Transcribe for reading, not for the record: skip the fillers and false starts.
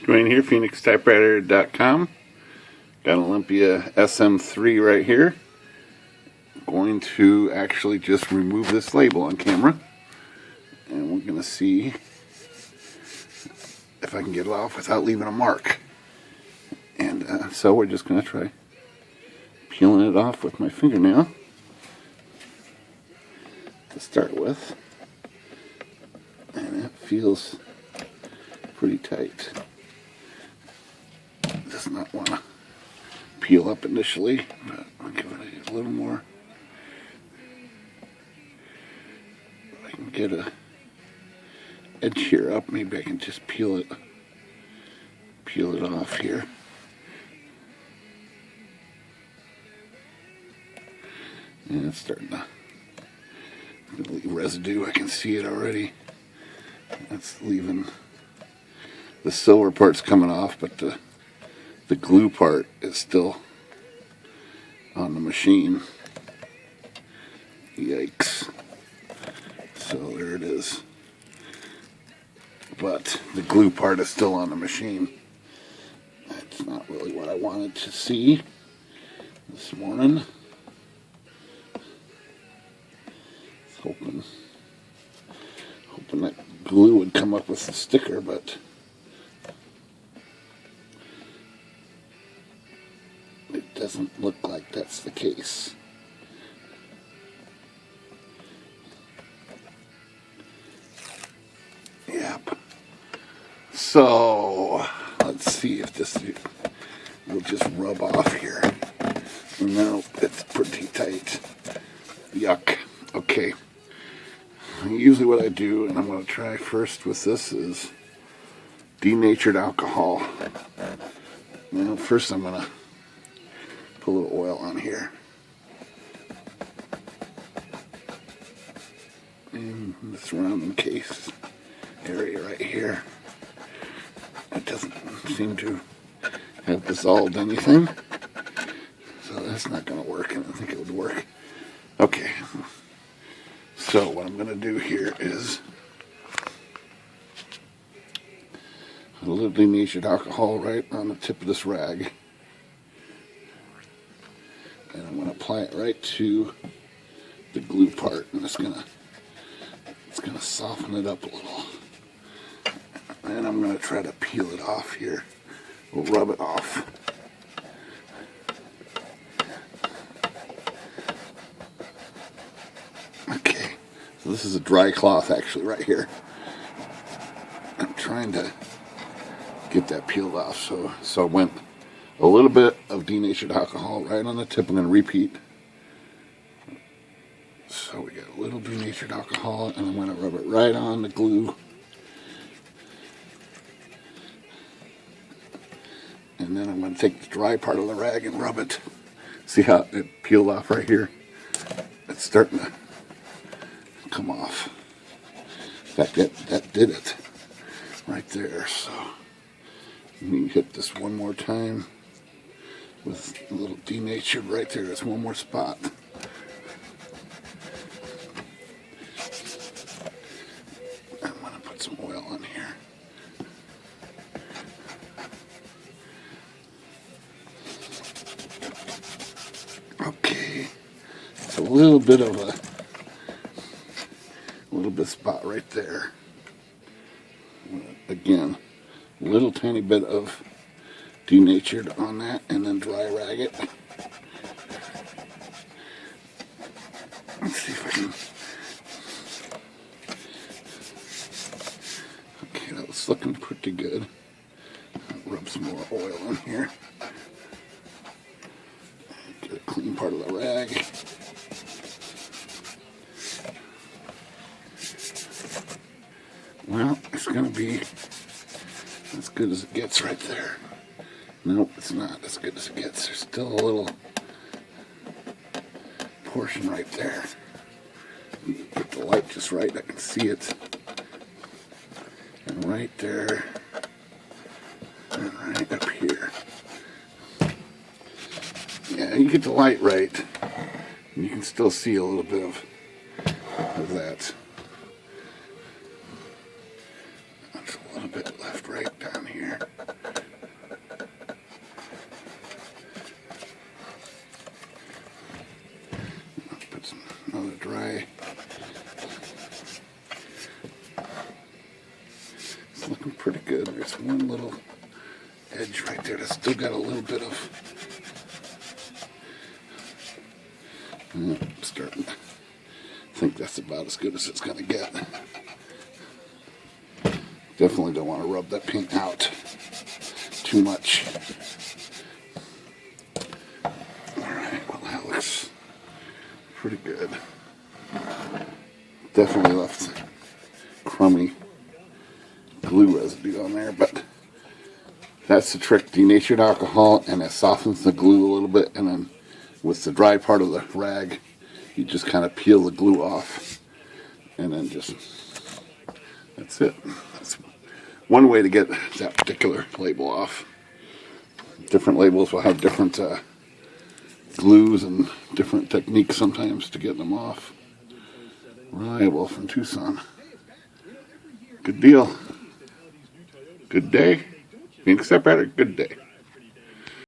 Dwayne here, PhoenixTypewriter.com. Got an Olympia SM3 right here. Going to actually just remove this label on camera, and we're going to see if I can get it off without leaving a mark. And so we're just going to try peeling it off with my fingernail to start with, and it feels pretty tight. Does not want to peel up initially, but I'll give it a little more. If I can get a edge here up, maybe I can just peel it off here. And it's starting to leave residue. I can see it already. That's leaving. The silver part's coming off, but the glue part is still on the machine. Yikes. So there it is. But the glue part is still on the machine. That's not really what I wanted to see this morning. Hoping that glue would come up with the sticker, but it doesn't look like that's the case. Yep. So let's see if this will just rub off here. No, it's pretty tight. Yuck. Okay. Usually what I do, and I'm going to try first with this, is denatured alcohol. Now first I'm going to put a little oil on here. And this rounding case area right here. It doesn't seem to have dissolved anything. So that's not going to work, and I think it would work. Okay. So what I'm going to do here is a little denatured alcohol right on the tip of this rag. And I'm going to apply it right to the glue part, and it's going to soften it up a little. And I'm going to try to peel it off here. We'll rub it off. Okay, so this is a dry cloth actually right here. I'm trying to get that peeled off. So I went a little bit of denatured alcohol right on the tip. I'm going to repeat. So we got a little denatured alcohol, and I'm going to rub it right on the glue. And then I'm going to take the dry part of the rag and rub it. See how it peeled off right here? It's starting to come off. In fact, that did it right there. So let me hit this one more time with a little denatured right there. That's one more spot. I'm going to put some oil on here. Okay, it's a little bit of a spot right there. Again, a little tiny bit of denatured on that, and then dry rag it. Let's see if I can. Okay, that was looking pretty good. I'll rub some more oil in here. Get a clean part of the rag. Well, it's going to be as good as it gets right there. Nope, it's not as good as it gets. There's still a little portion right there. Get the light just right, I can see it. And right there. And right up here. Yeah, you get the light right. You can still see a little bit of that. There's a little bit left right down here. looking pretty good. There's one little edge right there that's still got a little bit of... I'm starting to think that's about as good as it's going to get. Definitely don't want to rub that paint out too much. Alright, well that looks pretty good. Definitely left crummy glue residue on there, but that's the trick. Denatured alcohol, and it softens the glue a little bit, and then with the dry part of the rag, you just kind of peel the glue off, and then just, that's it. That's one way to get that particular label off. Different labels will have different glues and different techniques sometimes to get them off. Reliable from Tucson. Good deal. Good day. Phoenix Typewriter, good day.